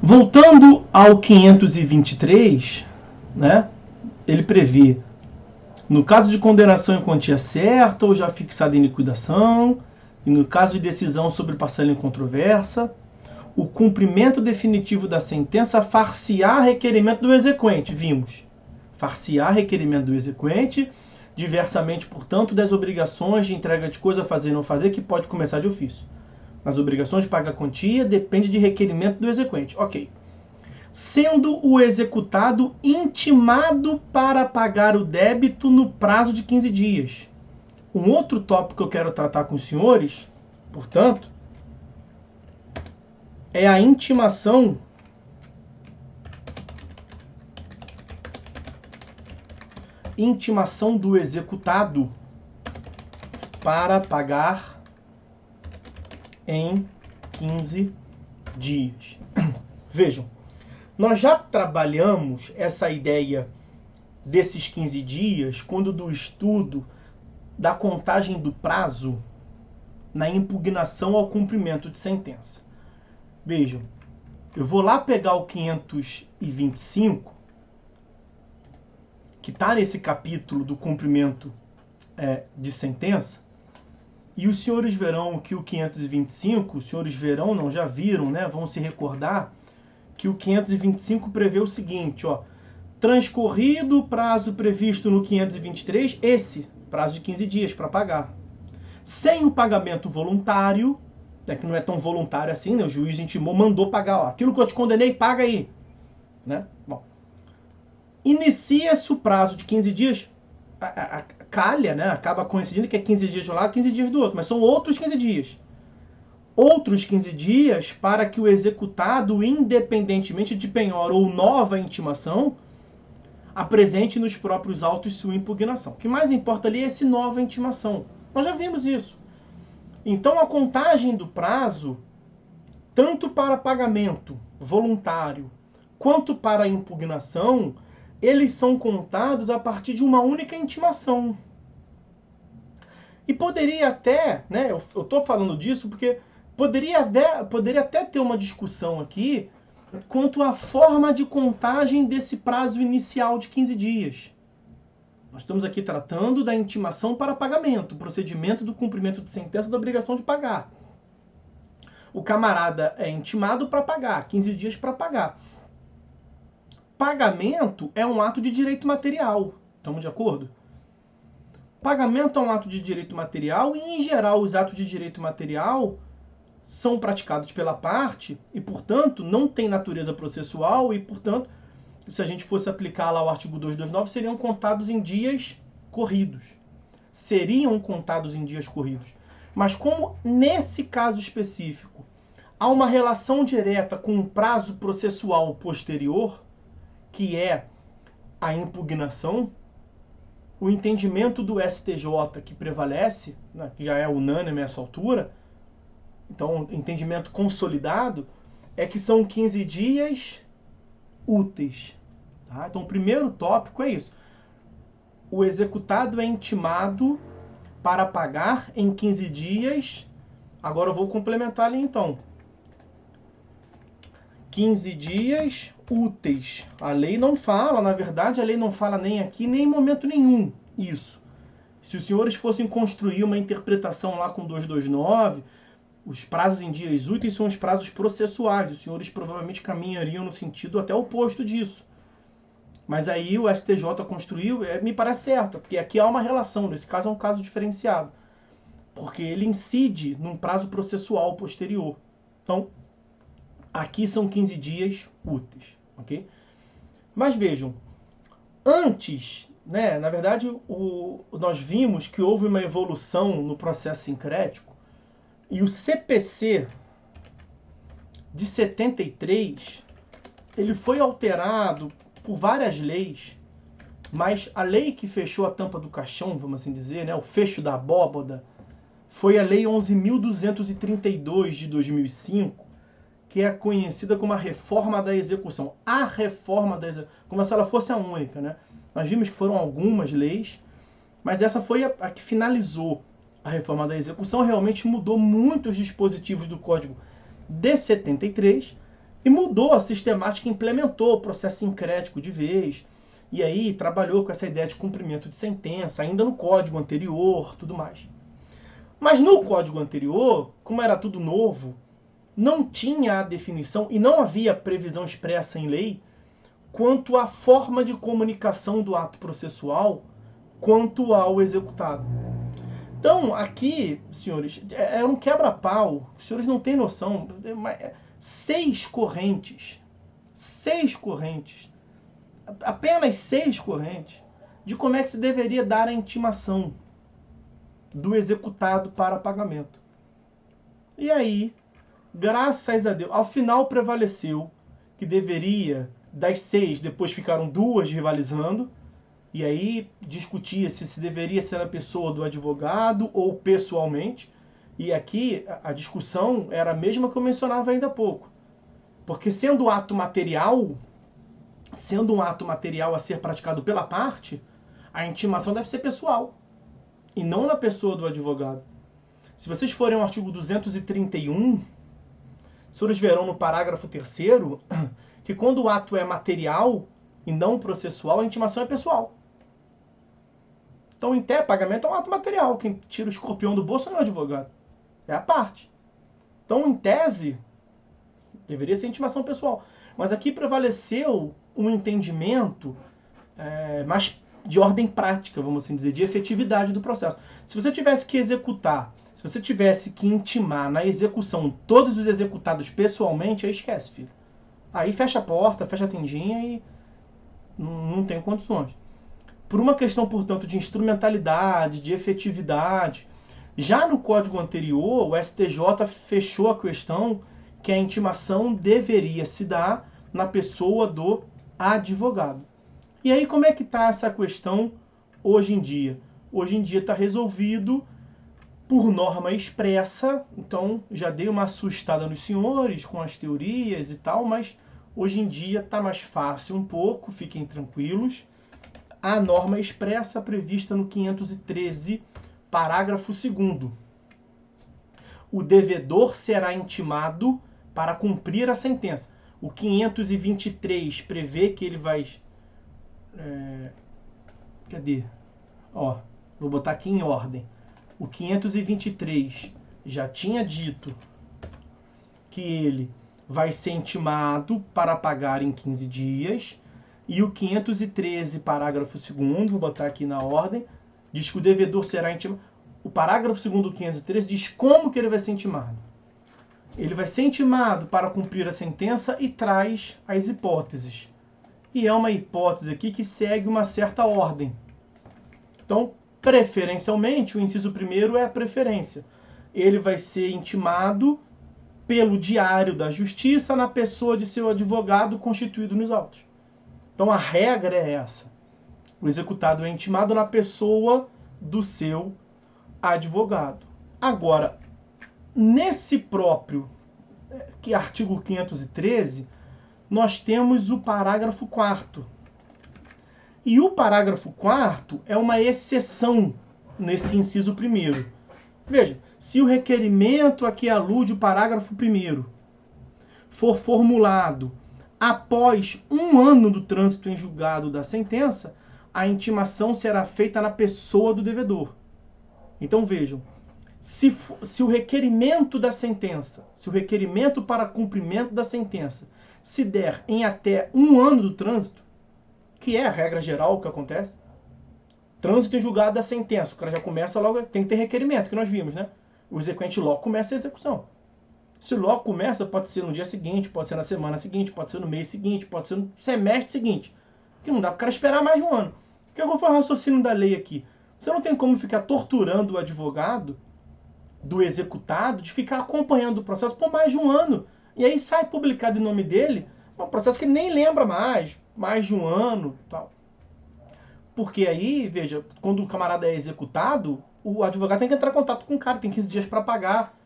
Voltando ao 523, né, ele prevê, no caso de condenação em quantia certa ou já fixada em liquidação, e no caso de decisão sobre parcela incontroversa, o cumprimento definitivo da sentença far-se-á requerimento do exequente. Vimos. Far-se-á requerimento do exequente, diversamente, portanto, das obrigações de entrega de coisa a fazer e não fazer, que pode começar de ofício. As obrigações de pagar quantia depende de requerimento do exequente. Ok. Sendo o executado intimado para pagar o débito no prazo de 15 dias. Um outro tópico que eu quero tratar com os senhores, portanto, é a intimação do executado para pagar em 15 dias. Vejam, nós já trabalhamos essa ideia desses 15 dias quando do estudo da contagem do prazo na impugnação ao cumprimento de sentença. Vejam, eu vou lá pegar o 525, que está nesse capítulo do cumprimento de sentença, e os senhores verão que o 525, os senhores verão, não, já viram, né, vão se recordar, que o 525 prevê o seguinte, ó, transcorrido o prazo previsto no 523, esse prazo de 15 dias para pagar. Sem o pagamento voluntário, que não é tão voluntário assim, né, o juiz intimou, mandou pagar, ó, aquilo que eu te condenei, paga aí. Né? Bom, inicia-se o prazo de 15 dias, calha, né, acaba coincidindo que é 15 dias de um lado, 15 dias do outro, mas são outros 15 dias. Outros 15 dias para que o executado, independentemente de penhora ou nova intimação, apresente nos próprios autos sua impugnação. O que mais importa ali é essa nova intimação. Nós já vimos isso. Então, a contagem do prazo, tanto para pagamento voluntário quanto para a impugnação, eles são contados a partir de uma única intimação. E poderia até, né, eu estou falando disso porque poderia até ter uma discussão aqui quanto à forma de contagem desse prazo inicial de 15 dias. Nós estamos aqui tratando da intimação para pagamento, procedimento do cumprimento de sentença da obrigação de pagar. O camarada é intimado para pagar, 15 dias para pagar. Pagamento é um ato de direito material. Estamos de acordo? Pagamento é um ato de direito material e, em geral, os atos de direito material são praticados pela parte e, portanto, não tem natureza processual e, portanto, se a gente fosse aplicar lá o artigo 229, seriam contados em dias corridos. Seriam contados em dias corridos. Mas como, nesse caso específico, há uma relação direta com um prazo processual posterior, que é a impugnação, o entendimento do STJ que prevalece, né, que já é unânime a essa altura, então, entendimento consolidado, é que são 15 dias úteis. Tá? Então, o primeiro tópico é isso. O executado é intimado para pagar em 15 dias. Agora eu vou complementar ali, então. 15 dias úteis. A lei não fala, na verdade, a lei não fala nem aqui, nem em momento nenhum isso. Se os senhores fossem construir uma interpretação lá com 229... os prazos em dias úteis são os prazos processuais. Os senhores provavelmente caminhariam no sentido até oposto disso. Mas aí o STJ construiu, me parece certo, porque aqui há uma relação. Nesse caso é um caso diferenciado. Porque ele incide num prazo processual posterior. Então, aqui são 15 dias úteis. Okay? Mas vejam, antes, né, na verdade, nós vimos que houve uma evolução no processo sincrético. E o CPC de 73, ele foi alterado por várias leis, mas a lei que fechou a tampa do caixão, vamos assim dizer, né, o fecho da abóbada, foi a Lei 11.232 de 2005, que é conhecida como a Reforma da Execução. A Reforma da Execução, como se ela fosse a única. Né? Nós vimos que foram algumas leis, mas essa foi a que finalizou a Reforma da Execução, realmente mudou muitos dispositivos do Código de 73, E mudou a sistemática, implementou o processo sincrético de vez. E aí trabalhou com essa ideia de cumprimento de sentença, ainda no código anterior, tudo mais. Mas no código anterior, como era tudo novo, não tinha a definição e não havia previsão expressa em lei quanto à forma de comunicação do ato processual quanto ao executado. Então, aqui, senhores, é um quebra-pau. Os senhores não têm noção. 6 correntes. 6 correntes. Apenas 6 correntes de como é que se deveria dar a intimação do executado para pagamento. E aí, graças a Deus, ao final prevaleceu que deveria, das 6, depois ficaram 2 rivalizando, e aí discutia-se se deveria ser a pessoa do advogado ou pessoalmente, e aqui a discussão era a mesma que eu mencionava ainda há pouco. Porque sendo um ato material a ser praticado pela parte, a intimação deve ser pessoal, e não na pessoa do advogado. Se vocês forem ao artigo 231, os senhores verão no parágrafo 3º que quando o ato é material e não processual, a intimação é pessoal. Então, em tese, pagamento é um ato material. Quem tira o escorpião do bolso não é o advogado, é a parte. Então, em tese, deveria ser intimação pessoal. Mas aqui prevaleceu um entendimento mais de ordem prática, vamos assim dizer, de efetividade do processo. Se você tivesse que executar, se você tivesse que intimar na execução todos os executados pessoalmente, aí esquece, filho. Aí fecha a porta, fecha a tendinha e não tem condições. Por uma questão, portanto, de instrumentalidade, de efetividade, já no código anterior, o STJ fechou a questão que a intimação deveria se dar na pessoa do advogado. E aí, como é que está essa questão hoje em dia? Hoje em dia está resolvido por norma expressa, então já dei uma assustada nos senhores com as teorias e tal, mas hoje em dia está mais fácil um pouco, fiquem tranquilos. A norma expressa prevista no 513, parágrafo 2º. O devedor será intimado para cumprir a sentença. O 523 prevê que ele vai... cadê? Ó, vou botar aqui em ordem. O 523 já tinha dito que ele vai ser intimado para pagar em 15 dias. E o 513, parágrafo 2º, vou botar aqui na ordem, diz que o devedor será intimado. O parágrafo 2º do 513 diz como que ele vai ser intimado. Ele vai ser intimado para cumprir a sentença e traz as hipóteses. E é uma hipótese aqui que segue uma certa ordem. Então, preferencialmente, o inciso 1º é a preferência. Ele vai ser intimado pelo diário da justiça na pessoa de seu advogado constituído nos autos. Então, a regra é essa. O executado é intimado na pessoa do seu advogado. Agora, nesse próprio artigo 513, nós temos o parágrafo 4º. E o parágrafo 4º é uma exceção nesse inciso 1º. Veja, se o requerimento a que alude o parágrafo 1º for formulado após 1 ano do trânsito em julgado da sentença, a intimação será feita na pessoa do devedor. Então vejam, se o requerimento da sentença, se o requerimento para cumprimento da sentença se der em até 1 ano do trânsito, que é a regra geral que acontece, trânsito em julgado da sentença, o cara já começa logo, tem que ter requerimento, que nós vimos, né? O exequente logo começa a execução. Se logo começa, pode ser no dia seguinte, pode ser na semana seguinte, pode ser no mês seguinte, pode ser no semestre seguinte. Que não dá para o cara esperar mais de 1 ano. Qual foi o raciocínio da lei aqui? Você não tem como ficar torturando o advogado do executado, de ficar acompanhando o processo por mais de 1 ano. E aí sai publicado em nome dele um processo que ele nem lembra mais de 1 ano, tal. Porque aí, veja, quando o camarada é executado, o advogado tem que entrar em contato com o cara, tem 15 dias para pagar.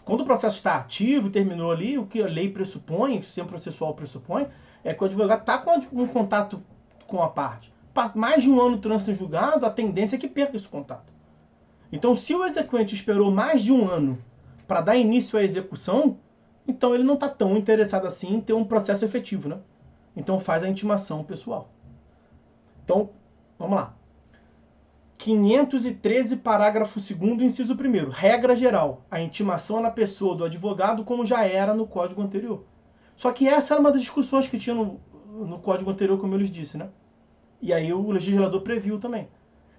Quando o processo está ativo, terminou ali, o que a lei pressupõe, o sistema processual pressupõe, é que o advogado está com contato com a parte. Mais de 1 ano de trânsito em julgado, a tendência é que perca esse contato. Então, se o exequente esperou mais de 1 ano para dar início à execução, Então ele não está tão interessado assim em ter um processo efetivo, né? Então faz a intimação pessoal. Então, vamos lá. 513, parágrafo 2º, inciso 1º. Regra geral. A intimação é na pessoa do advogado, como já era no código anterior. Só que essa era uma das discussões que tinha no código anterior, como eu lhes disse, né? E aí o legislador previu também.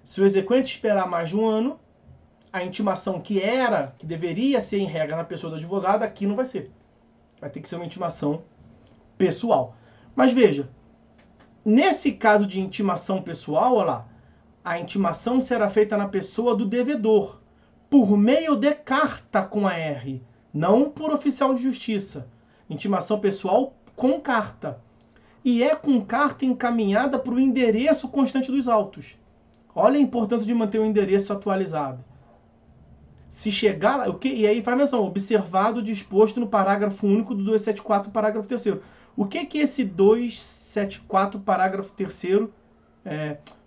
Se o exequente esperar mais de um ano, a intimação que deveria ser em regra na pessoa do advogado, aqui não vai ser. Vai ter que ser uma intimação pessoal. Mas veja, nesse caso de intimação pessoal, olha lá, a intimação será feita na pessoa do devedor, por meio de carta com a R, não por oficial de justiça. Intimação pessoal com carta. E é com carta encaminhada para o endereço constante dos autos. Olha a importância de manter o endereço atualizado. Se chegar lá, e aí faz menção, observado o disposto no parágrafo único do 274, parágrafo 3º. O que esse 274, parágrafo 3º,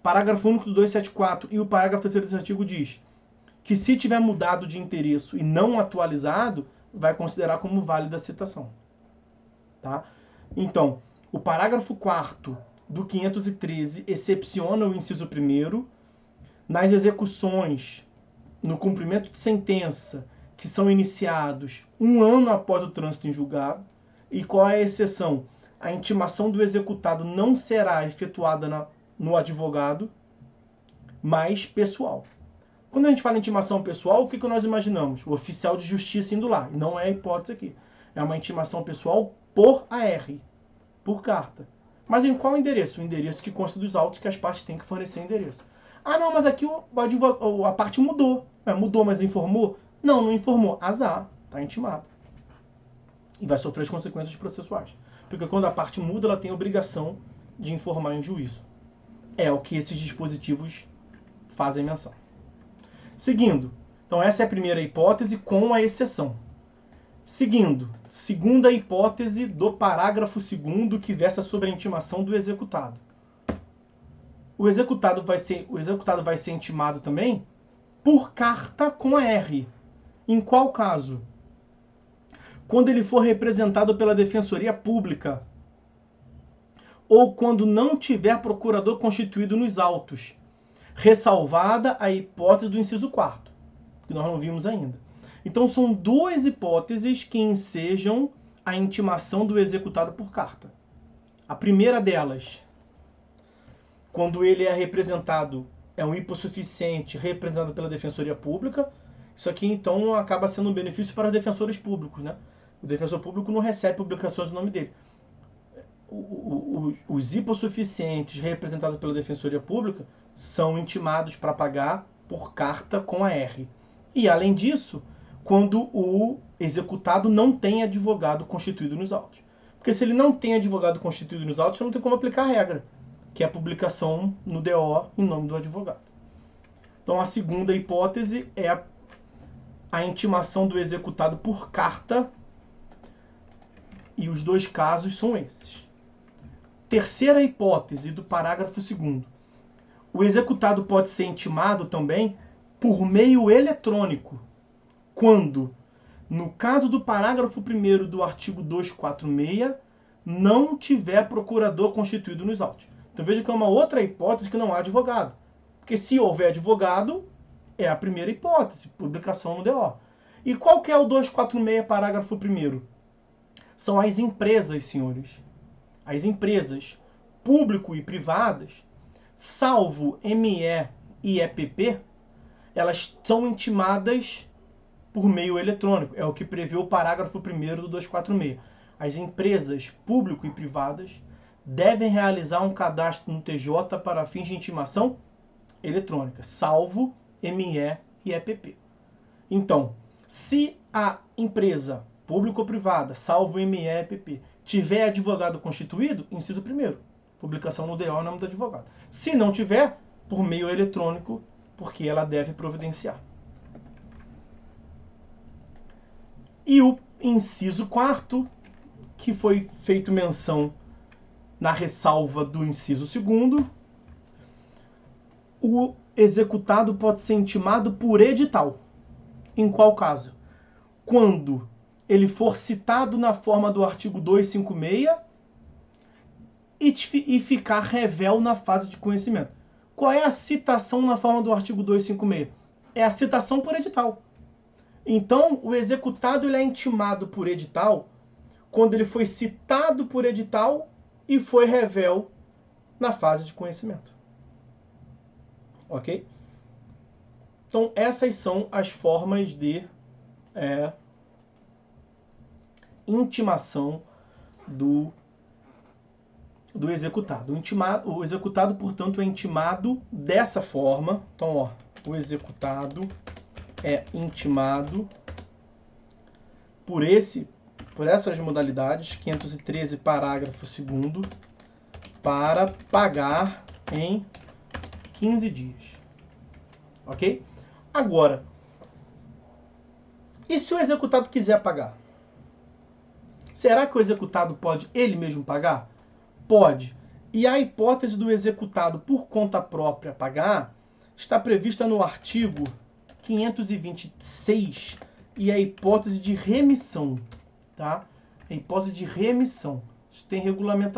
parágrafo único do 274 e o parágrafo 3º desse artigo diz? Que se tiver mudado de endereço e não atualizado, vai considerar como válida a citação. Tá? Então, o parágrafo 4º do 513 excepciona o inciso 1º nas execuções, no cumprimento de sentença, que são iniciados um ano após o trânsito em julgado. E qual é a exceção? A intimação do executado não será efetuada no advogado, mas pessoal. Quando a gente fala em intimação pessoal, o que nós imaginamos? O oficial de justiça indo lá. Não é a hipótese aqui. É uma intimação pessoal por AR, por carta. Mas em qual endereço? O endereço que consta dos autos, que as partes têm que fornecer endereço. Ah, não, mas aqui a parte mudou. Mudou, mas informou? Não, não informou. Azar, está intimado. E vai sofrer as consequências processuais. Porque quando a parte muda, ela tem a obrigação de informar em juízo. É o que esses dispositivos fazem menção. Seguindo. Então essa é a primeira hipótese com a exceção. Seguindo. Segunda hipótese do parágrafo 2º que versa sobre a intimação do executado. O executado vai ser intimado também por carta com a R. Em qual caso? Quando ele for representado pela Defensoria Pública ou quando não tiver procurador constituído nos autos, ressalvada a hipótese do inciso 4º, que nós não vimos ainda. Então são duas hipóteses que ensejam a intimação do executado por carta. A primeira delas, quando ele é representado, é um hipossuficiente representado pela Defensoria Pública. Isso aqui, então, acaba sendo um benefício para os defensores públicos, né? O defensor público não recebe publicações no nome dele. Os hipossuficientes representados pela Defensoria Pública são intimados para pagar por carta com a R. E, além disso, quando o executado não tem advogado constituído nos autos. Porque se ele não tem advogado constituído nos autos, não tem como aplicar a regra, que é a publicação no DO em nome do advogado. Então, a segunda hipótese é a intimação do executado por carta, e os dois casos são esses. Terceira hipótese do parágrafo 2º. O executado pode ser intimado também por meio eletrônico, quando, no caso do parágrafo 1º do artigo 246, não tiver procurador constituído nos autos. Então veja que é uma outra hipótese que não há advogado. Porque se houver advogado, é a primeira hipótese, publicação no DO. E qual que é o 246, parágrafo 1º? São as empresas, senhores. As empresas, público e privadas, salvo ME e EPP, elas são intimadas por meio eletrônico. É o que prevê o parágrafo 1º do 246. As empresas, público e privadas, devem realizar um cadastro no TJ para fins de intimação eletrônica, salvo ME e EPP. Então, se a empresa, público ou privada, salvo ME e EPP, tiver advogado constituído, inciso 1º, publicação no DO em nome do advogado. Se não tiver, por meio eletrônico, porque ela deve providenciar. E o inciso 4º, que foi feito menção na ressalva do inciso 2º, o executado pode ser intimado por edital. Em qual caso? Quando ele for citado na forma do artigo 256 e ficar revel na fase de conhecimento. Qual é a citação na forma do artigo 256? É a citação por edital. Então, o executado ele é intimado por edital quando ele foi citado por edital e foi revel na fase de conhecimento. Ok? Então, essas são as formas de intimação do executado. O executado, portanto, é intimado dessa forma. Então, ó, o executado é intimado por essas modalidades, 513, parágrafo 2º, para pagar em 15 dias. Ok? Agora, e se o executado quiser pagar? Será que o executado pode ele mesmo pagar? Pode. E a hipótese do executado por conta própria pagar está prevista no artigo 526 e a hipótese de remissão, tá? A hipótese de remissão. Isso tem regulamentação.